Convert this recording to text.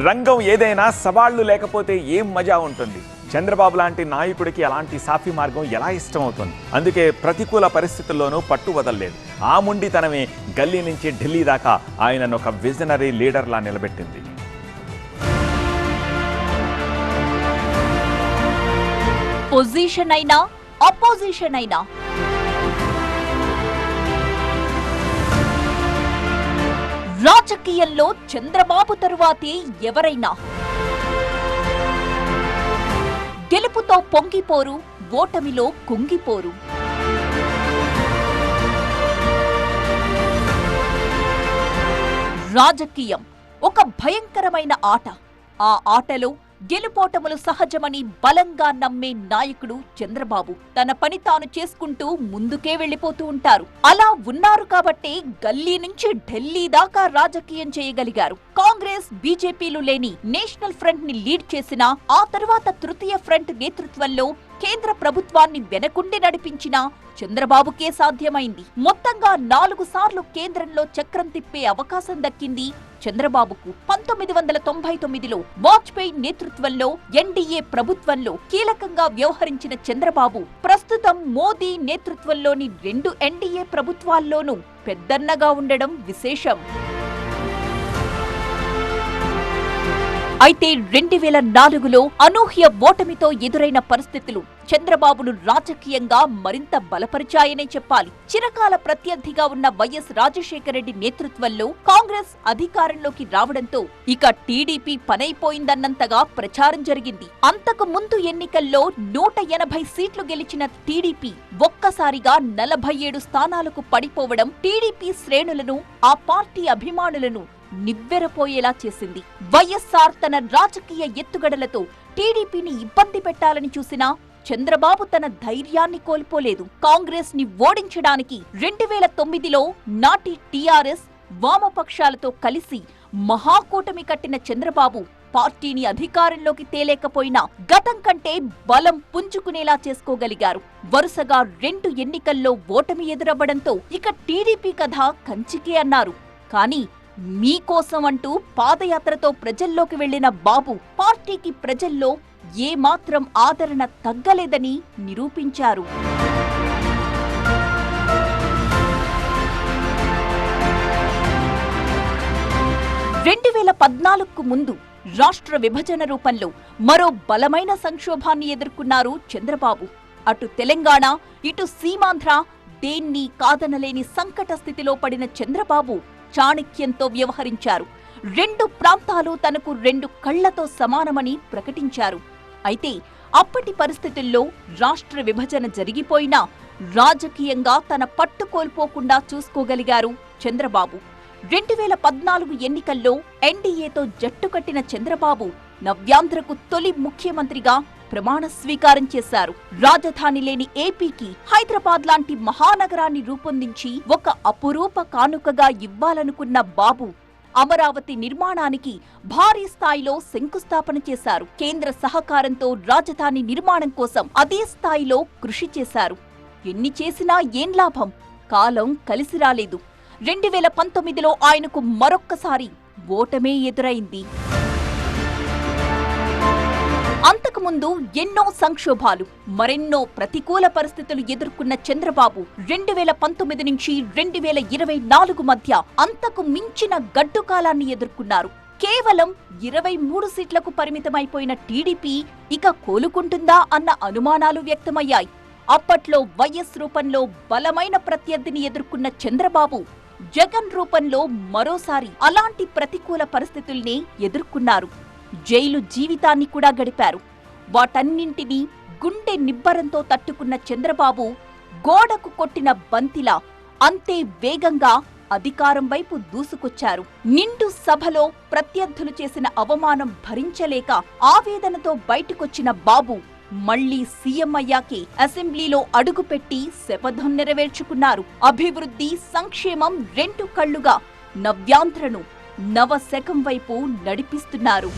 రంగం ఏదైనా సవాళ్లు లేకపోతే ఏం మజా ఉంటుంది. చంద్రబాబు లాంటి నాయకుడికి అలాంటి సాఫీ మార్గం ఎలా ఇష్టమవుతుంది. అందుకే ప్రతికూల పరిస్థితుల్లోనూ పట్టు వదలలేదు. ఆ ముండితనమే గల్లీ నుంచి ఢిల్లీ దాకా ఆయనను ఒక విజనరీ లీడర్లా నిలబెట్టింది. పొజిషన్ అయినా అపోజిషన్ అయినా రాజకీయంలో చంద్రబాబు తరువాతే ఎవరైనా గెలుపుతో పొంగిపోరు, ఓటమిలో కుంగిపోరు. రాజకీయం ఒక భయంకరమైన ఆట. ఆ ఆటలో గెలుపోటములు సహజమని బలంగా నమ్మే నాయకుడు చంద్రబాబు. తన పని తాను చేసుకుంటూ ముందుకే వెళ్లిపోతూ ఉంటారు. అలా ఉన్నారు కాబట్టే గల్లీ నుంచి ఢిల్లీ దాకా రాజకీయం చేయగలిగారు. కాంగ్రెస్, బీజేపీలు లేని నేషనల్ ఫ్రంట్ ని లీడ్ చేసిన, ఆ తరువాత తృతీయ ఫ్రంట్ నేతృత్వంలో కేంద్ర ప్రభుత్వాన్ని వెనకుండి నడిపించిన చంద్రబాబుకే సాధ్యమైంది. మొత్తంగా 4 సార్లు కేంద్రంలో చక్రం తిప్పే అవకాశం దక్కింది చంద్రబాబుకు. 1999లో వాజ్పేయి నేతృత్వంలో ఎన్డీఏ ప్రభుత్వంలో కీలకంగా వ్యవహరించిన చంద్రబాబు ప్రస్తుతం మోదీ నేతృత్వంలోని 2 ఎన్డీఏ ప్రభుత్వాల్లోనూ పెద్దన్నగా ఉండడం విశేషం. అయితే 2004లో అనూహ్య ఓటమితో ఎదురైన పరిస్థితులు చంద్రబాబును రాజకీయంగా మరింత బలపరిచాయనే చెప్పాలి. చిరకాల ప్రత్యర్థిగా ఉన్న వైఎస్ రాజశేఖరరెడ్డి నేతృత్వంలో కాంగ్రెస్ అధికారంలోకి రావడంతో ఇక టీడీపీ పనైపోయిందన్నంతగా ప్రచారం జరిగింది. అంతకు ముందు ఎన్నికల్లో 180 సీట్లు గెలిచిన టీడీపీ ఒక్కసారిగా 47 స్థానాలకు పడిపోవడం టీడీపీ శ్రేణులను, ఆ పార్టీ అభిమానులను నివ్వెరపోయేలా చేసింది. వైఎస్ఆర్ తన రాజకీయ ఎత్తుగడలతో టీడీపీని ఇబ్బంది పెట్టాలని చూసినా చంద్రబాబు తన ధైర్యాన్ని కోల్పోలేదు. కాంగ్రెస్ ని ఓడించడానికి 2009లో నాటి టీఆర్ఎస్, వామపక్షాలతో కలిసి మహాకూటమి కట్టిన చంద్రబాబు పార్టీని అధికారంలోకి తేలేకపోయినా గతం కంటే బలం పుంజుకునేలా చేసుకోగలిగారు. వరుసగా 2 ఎన్నికల్లో ఓటమి ఎదురవ్వడంతో ఇక టీడీపీ కథ కంచికే అన్నారు. కానీ మీకోసం అంటూ పాదయాత్రతో ప్రజల్లోకి వెళ్లిన బాబు పార్టీకి ప్రజల్లో ఏమాత్రం ఆదరణ తగ్గలేదని నిరూపించారు. 2014కు ముందు రాష్ట్ర విభజన రూపంలో మరో బలమైన సంక్షోభాన్ని ఎదుర్కొన్నారు చంద్రబాబు. అటు తెలంగాణ, ఇటు సీమాంధ్ర దేన్ని కాదనలేని సంకట స్థితిలో పడిన చంద్రబాబు చాణక్యంతో వ్యవహరించారు. 2 ప్రాంతాలు తనకు 2 కళ్లతో సమానమని ప్రకటించారు. అయితే అప్పటి పరిస్థితుల్లో రాష్ట్ర విభజన జరిగిపోయినా రాజకీయంగా తన పట్టు కోల్పోకుండా చూసుకోగలిగారు చంద్రబాబు. 2014 ఎన్నికల్లో ఎన్డీఏతో జట్టు కట్టిన చంద్రబాబు నవ్యాంధ్రకు తొలి ముఖ్యమంత్రిగా ప్రమాణ స్వీకారం చేశారు. రాజధాని లేని ఏపీకి హైదరాబాద్ లాంటి మహానగరాన్ని రూపొందించి ఒక అపురూప కానుకగా ఇవ్వాలనుకున్న బాబు అమరావతి నిర్మాణానికి భారీ స్థాయిలో శంకుస్థాపన చేశారు. కేంద్ర సహకారంతో రాజధాని నిర్మాణం కోసం అదే స్థాయిలో కృషి చేశారు. ఎన్ని చేసినా ఏం లాభం? కాలం కలిసి రాలేదు. 2019లో ఆయనకు మరొక్కసారి ఓటమే ఎదురైంది. అంతకుముందు ఎన్నో సంక్షోభాలు, మరెన్నో ప్రతికూల పరిస్థితులు ఎదుర్కొన్న చంద్రబాబు 2019 నుంచి 2024 మధ్య అంతకు మించిన గడ్డుకాలాన్ని ఎదుర్కొన్నారు. కేవలం 23 సీట్లకు పరిమితమైపోయిన టీడీపీ ఇక కోలుకుంటుందా అన్న అనుమానాలు వ్యక్తమయ్యాయి. అప్పట్లో వైఎస్ రూపంలో బలమైన ప్రత్యర్థిని ఎదుర్కొన్న చంద్రబాబు జగన్ రూపంలో మరోసారి అలాంటి ప్రతికూల పరిస్థితుల్ని ఎదుర్కొన్నారు. జైలు జీవితాన్ని కూడా గడిపారు. వాటన్నింటినీ గుండె నిబ్బరంతో తట్టుకున్న చంద్రబాబు గోడకు కొట్టిన బంతిలా అంతే వేగంగా అధికారం వైపు దూసుకొచ్చారు. నిండు సభలో ప్రత్యర్థులు చేసిన అవమానం భరించలేక ఆవేదనతో బయటకొచ్చిన బాబు మళ్లీ సీఎం అయ్యాకే అసెంబ్లీలో అడుగుపెట్టి శపథం నెరవేర్చుకున్నారు. అభివృద్ధి, సంక్షేమం 2 కళ్లుగా నవ్యాంధ్రను నవశకం వైపు నడిపిస్తున్నారు.